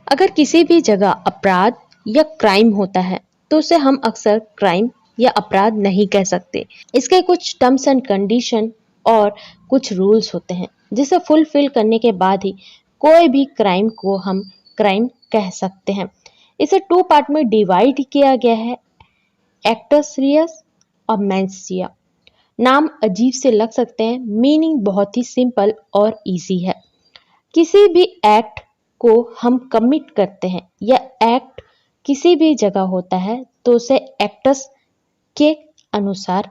अगर किसी भी जगह अपराध या क्राइम होता है तो उसे हम अक्सर क्राइम या अपराध नहीं कह सकते। इसके कुछ टर्म्स एंड कंडीशन और कुछ रूल्स होते हैं जिसे फुलफिल करने के बाद ही कोई भी क्राइम को हम क्राइम कह सकते हैं। इसे 2 पार्ट में डिवाइड किया गया है, एक्टस रियस और मेंस रिया। नाम अजीब से लग सकते हैं, मीनिंग बहुत ही सिंपल और इजी है। किसी भी एक्ट को हम कमिट करते हैं या एक्ट किसी भी जगह होता है तो उसे एक्टस के अनुसार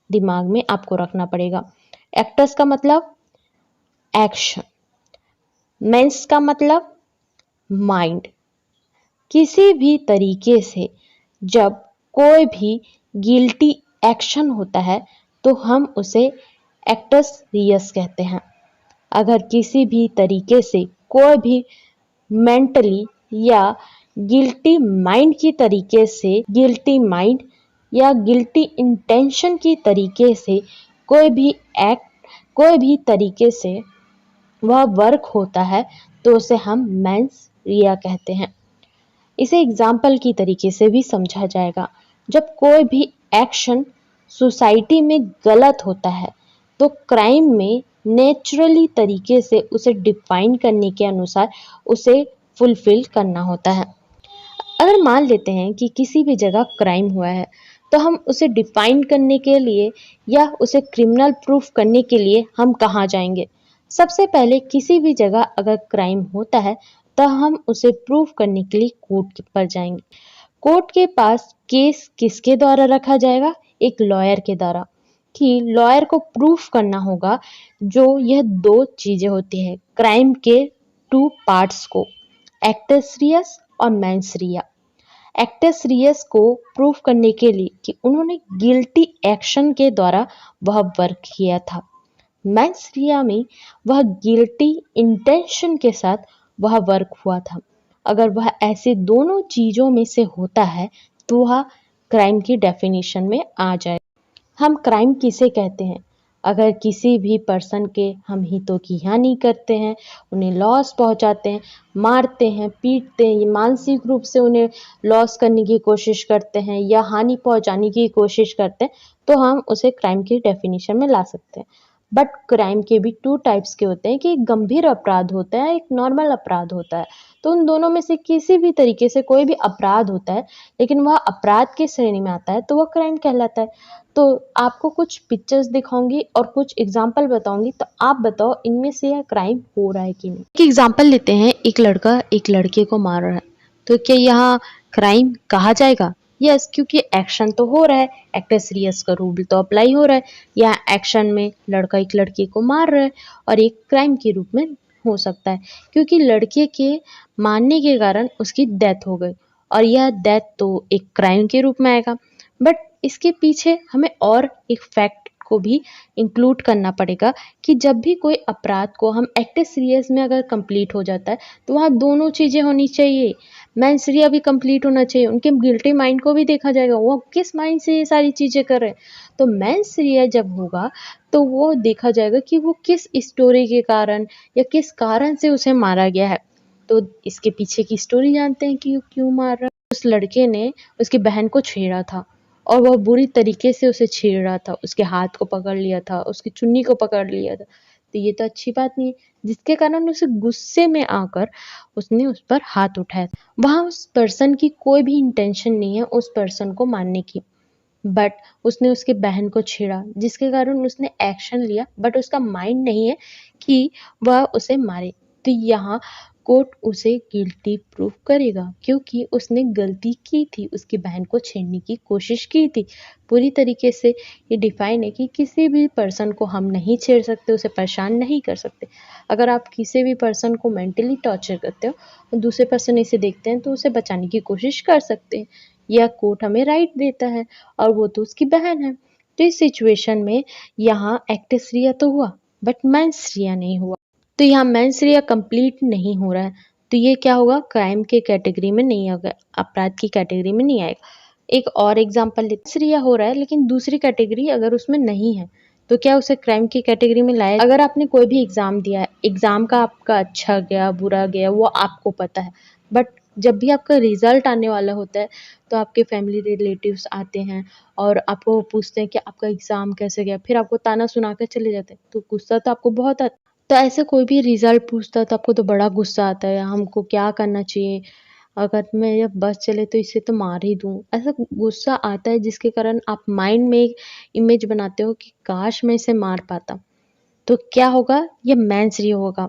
दिमाग में आपको रखना पड़ेगा। एक्टस का मतलब एक्शन, मेंस का मतलब माइंड। किसी भी तरीके से जब कोई भी गिल्टी एक्शन होता है तो हम उसे एक्टस रियस कहते हैं। अगर किसी भी तरीके से कोई भी मेंटली या गिल्टी माइंड की तरीके से गिल्टी माइंड या गिल्टी इंटेंशन की तरीके से कोई भी तरीके से वह वर्क होता है तो उसे हम मेंस रिया कहते हैं। इसे एग्जाम्पल की तरीके से भी समझा जाएगा। जब कोई भी एक्शन सोसाइटी में गलत होता है तो क्राइम में नेचुरली तरीके से उसे डिफाइन करने के अनुसार उसे फुलफिल करना होता है। अगर मान लेते हैं कि किसी भी जगह क्राइम हुआ है तो हम उसे डिफाइन करने के लिए या उसे क्रिमिनल प्रूफ करने के लिए हम कहाँ जाएंगे? सबसे पहले किसी भी जगह अगर क्राइम होता है तो हम उसे प्रूफ करने के लिए कोर्ट पर जाएंगे। कोर्ट के पास केस किसके द्वारा रखा जाएगा? एक लॉयर के द्वारा। कि लॉयर को प्रूफ करना होगा जो यह 2 चीजें होती हैं, क्राइम के 2 पार्ट्स को, एक्टस रियस और मेंस रिया। एक्टस रियस को प्रूफ करने के लिए कि उन्होंने गिल्टी एक्शन के द्वारा वह वर्क किया था। मेंस रिया में वह गिल्टी इंटेंशन के साथ वह वर्क हुआ था। अगर वह ऐसे दोनों चीजों में से होता है तो वह क्राइम की डेफिनेशन में आ जाए। हम क्राइम किसे कहते हैं? अगर किसी भी पर्सन के हम हितों की हानि करते हैं, उन्हें लॉस पहुंचाते हैं, मारते हैं, पीटते हैं, मानसिक रूप से उन्हें लॉस करने की कोशिश करते हैं या हानि पहुंचाने की कोशिश करते हैं तो हम उसे क्राइम की डेफिनेशन में ला सकते हैं। बट क्राइम के भी 2 टाइप्स के होते हैं कि एक गंभीर अपराध होता है, एक नॉर्मल अपराध होता है। तो उन दोनों में से किसी भी तरीके से कोई भी अपराध होता है लेकिन वह अपराध की श्रेणी में आता है तो वह क्राइम कहलाता है। तो आपको कुछ पिक्चर्स दिखाऊंगी और कुछ एग्जाम्पल बताऊंगी, तो आप बताओ इनमें से यह क्राइम हो रहा है कि नहीं। एक एग्जाम्पल लेते हैं, एक लड़का एक लड़के को मार रहा है, तो क्या यहाँ क्राइम कहा जाएगा? यस, क्योंकि एक्शन तो हो रहा है, एक्टस रियस का रूल तो अप्लाई हो रहा है। या एक्शन में लड़का एक लड़के को मार रहा है और एक क्राइम के रूप में हो सकता है क्योंकि लड़के के मारने के कारण उसकी डेथ हो गई और यह डेथ तो एक क्राइम के रूप में आएगा। बट इसके पीछे हमें और एक फैक्ट को भी इंक्लूड करना पड़ेगा कि जब भी कोई अपराध को हम एक्टस रियस में अगर कंप्लीट हो जाता है तो वहाँ दोनों चीजें होनी चाहिए। मेंस रिया भी कंप्लीट होना चाहिए, उनके गिल्टी माइंड को भी देखा जाएगा, वो किस माइंड से ये सारी चीजें कर रहे हैं। तो मेंस रिया जब होगा तो वो देखा जाएगा कि वो किस स्टोरी के कारण या किस कारण से उसे मारा गया है। तो इसके पीछे की स्टोरी जानते हैं कि क्यों मार रहा है। उस लड़के ने उसकी बहन को छेड़ा था और वह बुरी तरीके से उसे छेड़ रहा था, उसके हाथ को पकड़ लिया था, उसकी चुन्नी को पकड़ लिया था। तो ये तो अच्छी बात नहीं है, जिसके कारण उसे गुस्से में आकर उसने उस पर हाथ उठाया। वहां उस पर्सन की कोई भी इंटेंशन नहीं है उस पर्सन को मारने की, बट उसने उसके बहन को छेड़ा जिसके कारण उसने एक्शन लिया, बट उसका माइंड नहीं है कि वह उसे मारे। तो यहाँ कोर्ट उसे गिल्टी प्रूफ करेगा क्योंकि उसने गलती की थी, उसकी बहन को छेड़ने की कोशिश की थी। पूरी तरीके से ये डिफाइन है कि किसी भी पर्सन को हम नहीं छेड़ सकते, उसे परेशान नहीं कर सकते। अगर आप किसी भी पर्सन को मेंटली टॉर्चर करते हो और दूसरे पर्सन इसे देखते हैं तो उसे बचाने की कोशिश कर सकते हैं। यह कोर्ट हमें राइट देता है और वो तो उसकी बहन है। तो इस सिचुएशन में यहाँ एक्टस रिया तो हुआ बट मेंस रिया नहीं हुआ, तो यहाँ मेंस रिया कंप्लीट नहीं हो रहा है। तो ये क्या होगा? क्राइम के कैटेगरी में नहीं आएगा, अपराध की कैटेगरी में नहीं आएगा। एक और एग्जांपल लेते, रिया हो रहा है लेकिन दूसरी कैटेगरी अगर उसमें नहीं है तो क्या उसे क्राइम की कैटेगरी में लाया? अगर आपने कोई भी एग्जाम दिया है, एग्जाम का आपका अच्छा गया बुरा गया वो आपको पता है, बट जब भी आपका रिजल्ट आने वाला होता है तो आपके फैमिली रिलेटिव्स आते हैं और आपको पूछते हैं कि आपका एग्ज़ाम कैसे गया? फिर आपको ताना सुना के चले जाते हैं। तो गुस्सा तो आपको बहुत आता है। तो ऐसे कोई भी रिजल्ट पूछता है तो आपको तो बड़ा गुस्सा आता है, हमको क्या करना चाहिए? अगर मेरा बस चले तो इसे तो मार ही दूँ। ऐसा गुस्सा आता है जिसके कारण आप माइंड में एक इमेज बनाते हो कि काश मैं इसे मार पाता। तो क्या होगा? ये मैंसरी होगा।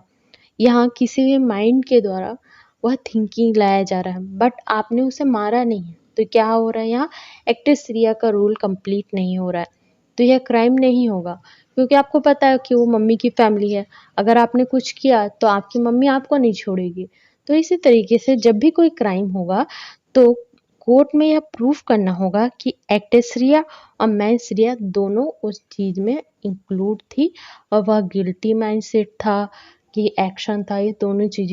यहाँ किसी भी माइंड के द्वारा वह थिंकिंग लाया जा रहा है, बट आपने उसे मारा नहीं है। तो क्या हो रहा है यहाँ? एक्ट्रेस रिया का रोल कंप्लीट नहीं हो रहा है। तो यह क्राइम नहीं होगा, क्योंकि आपको पता है कि वो मम्मी की फैमिली है। अगर आपने कुछ किया तो आपकी मम्मी आपको नहीं छोड़ेगी। तो इसी तरीके से जब भी कोई क्राइम होगा तो कोर्ट में यह प्रूफ करना होगा कि एक्ट्रेस रिया और मैंस रिया दोनों उस चीज़ में इंक्लूड थी और वह गिल्टी माइंडसेट था कि एक्शन था, ये दोनों चीज़ें